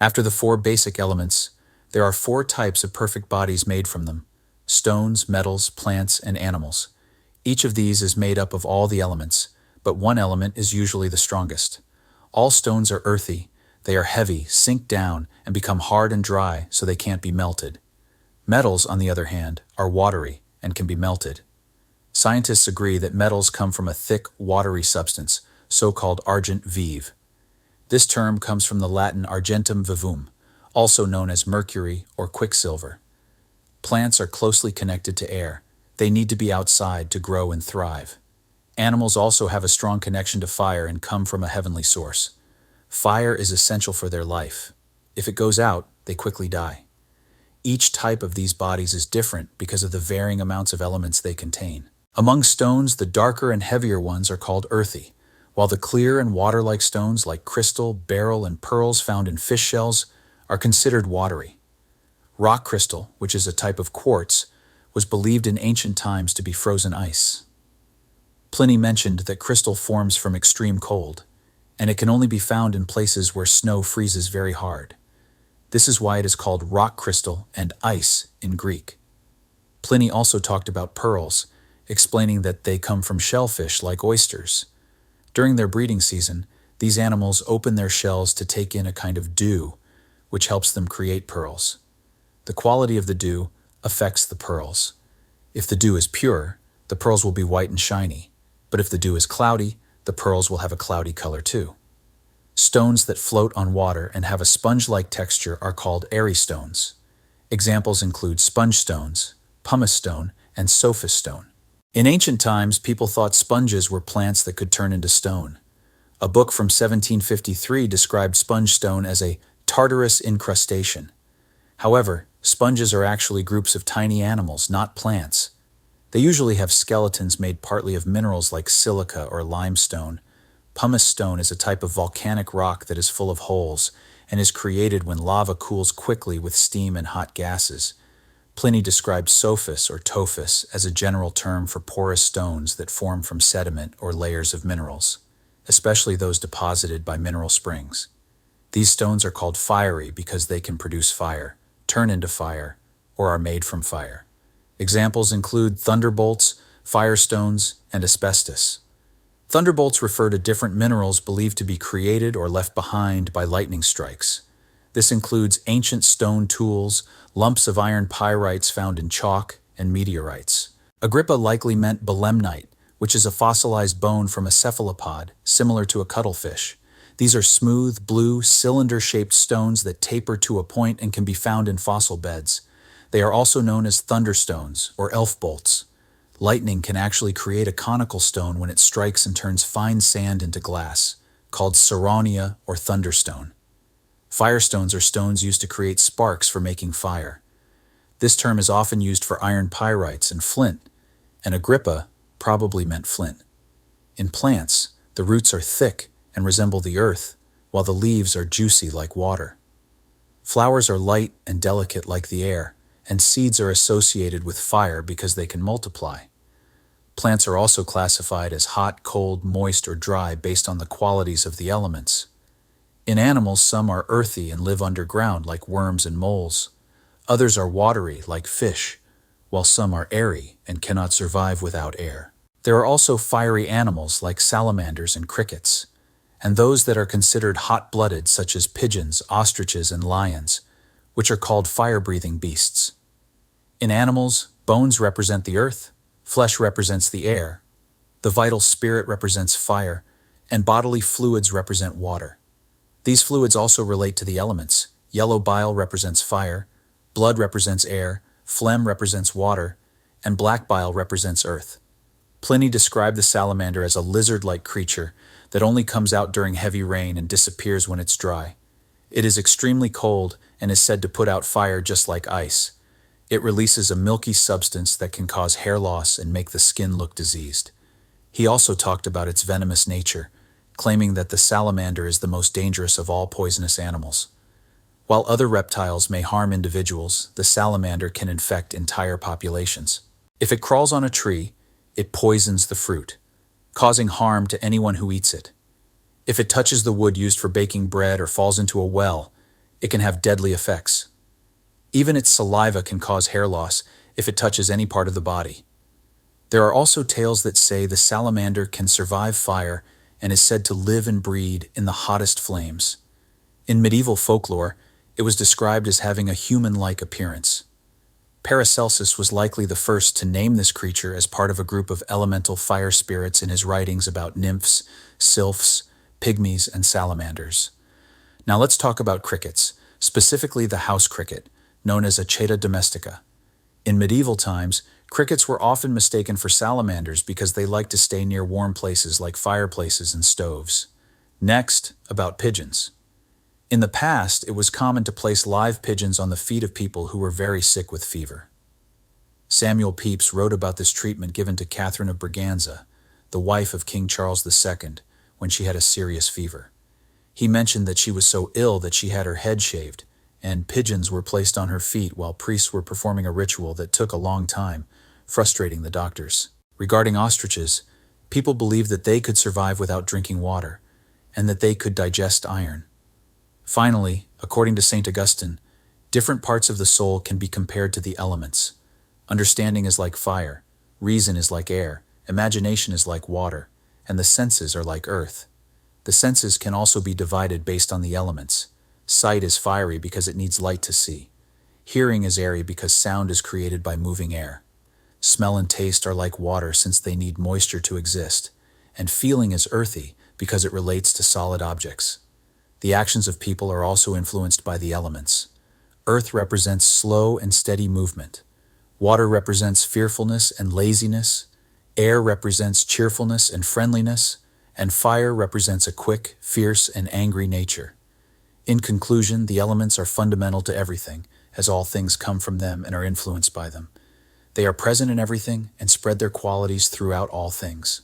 After the four basic elements, there are four types of perfect bodies made from them: stones, metals, plants, and animals. Each of these is made up of all the elements, but one element is usually the strongest. All stones are earthy. They are heavy, sink down, and become hard and dry so they can't be melted. Metals, on the other hand, are watery and can be melted. Scientists agree that metals come from a thick, watery substance, so-called argent vive. This term comes from the Latin argentum vivum, also known as mercury or quicksilver. Plants are closely connected to air. They need to be outside to grow and thrive. Animals also have a strong connection to fire and come from a heavenly source. Fire is essential for their life. If it goes out, they quickly die. Each type of these bodies is different because of the varying amounts of elements they contain. Among stones, the darker and heavier ones are called earthy, while the clear and water-like stones like crystal, beryl, and pearls found in fish shells are considered watery. Rock crystal, which is a type of quartz, was believed in ancient times to be frozen ice. Pliny mentioned that crystal forms from extreme cold, and it can only be found in places where snow freezes very hard. This is why it is called rock crystal and ice in Greek. Pliny also talked about pearls, explaining that they come from shellfish like oysters. During their breeding season, these animals open their shells to take in a kind of dew, which helps them create pearls. The quality of the dew affects the pearls. If the dew is pure, the pearls will be white and shiny, but if the dew is cloudy, the pearls will have a cloudy color too. Stones that float on water and have a sponge-like texture are called airy stones. Examples include sponge stones, pumice stone, and sophis stone. In ancient times, people thought sponges were plants that could turn into stone. A book from 1753 described sponge stone as a tartarous incrustation. However, sponges are actually groups of tiny animals, not plants. They usually have skeletons made partly of minerals like silica or limestone. Pumice stone is a type of volcanic rock that is full of holes and is created when lava cools quickly with steam and hot gases. Pliny described sophis or tophus as a general term for porous stones that form from sediment or layers of minerals, especially those deposited by mineral springs. These stones are called fiery because they can produce fire, turn into fire, or are made from fire. Examples include thunderbolts, firestones, and asbestos. Thunderbolts refer to different minerals believed to be created or left behind by lightning strikes. This includes ancient stone tools, lumps of iron pyrites found in chalk, and meteorites. Agrippa likely meant belemnite, which is a fossilized bone from a cephalopod, similar to a cuttlefish. These are smooth, blue, cylinder-shaped stones that taper to a point and can be found in fossil beds. They are also known as thunderstones or elf bolts. Lightning can actually create a conical stone when it strikes and turns fine sand into glass, called saronia or thunderstone. Firestones are stones used to create sparks for making fire. This term is often used for iron pyrites and flint, and Agrippa probably meant flint. In plants, the roots are thick and resemble the earth, while the leaves are juicy like water. Flowers are light and delicate like the air, and seeds are associated with fire because they can multiply. Plants are also classified as hot, cold, moist, or dry based on the qualities of the elements. In animals, some are earthy and live underground like worms and moles. Others are watery like fish, while some are airy and cannot survive without air. There are also fiery animals like salamanders and crickets, and those that are considered hot-blooded such as pigeons, ostriches, and lions, which are called fire-breathing beasts. In animals, bones represent the earth, flesh represents the air, the vital spirit represents fire, and bodily fluids represent water. These fluids also relate to the elements. Yellow bile represents fire, blood represents air, phlegm represents water, and black bile represents earth. Pliny described the salamander as a lizard-like creature that only comes out during heavy rain and disappears when it's dry. It is extremely cold and is said to put out fire just like ice. It releases a milky substance that can cause hair loss and make the skin look diseased. He also talked about its venomous nature, claiming that the salamander is the most dangerous of all poisonous animals. While other reptiles may harm individuals, the salamander can infect entire populations. If it crawls on a tree, it poisons the fruit, causing harm to anyone who eats it. If it touches the wood used for baking bread or falls into a well, It can have deadly effects. Even its saliva can cause hair loss if it touches any part of the body. There are also tales that say the salamander can survive fire and is said to live and breed in the hottest flames. In medieval folklore, it was described as having a human-like appearance. Paracelsus was likely the first to name this creature as part of a group of elemental fire spirits in his writings about nymphs, sylphs, pygmies, and salamanders. Now let's talk about crickets, specifically the house cricket, known as Acheta domestica. In medieval times, crickets were often mistaken for salamanders because they liked to stay near warm places like fireplaces and stoves. Next, about pigeons. In the past, it was common to place live pigeons on the feet of people who were very sick with fever. Samuel Pepys wrote about this treatment given to Catherine of Braganza, the wife of King Charles II, when she had a serious fever. He mentioned that she was so ill that she had her head shaved, and pigeons were placed on her feet while priests were performing a ritual that took a long time, frustrating the doctors. Regarding ostriches, people believed that they could survive without drinking water, and that they could digest iron. Finally, according to St. Augustine, different parts of the soul can be compared to the elements. Understanding is like fire, reason is like air, imagination is like water, and the senses are like earth. The senses can also be divided based on the elements. Sight is fiery because it needs light to see. Hearing is airy because sound is created by moving air. Smell and taste are like water since they need moisture to exist. And feeling is earthy because it relates to solid objects. The actions of people are also influenced by the elements. Earth represents slow and steady movement. Water represents fearfulness and laziness. Air represents cheerfulness and friendliness. And fire represents a quick, fierce, and angry nature. In conclusion, the elements are fundamental to everything, as all things come from them and are influenced by them. They are present in everything and spread their qualities throughout all things.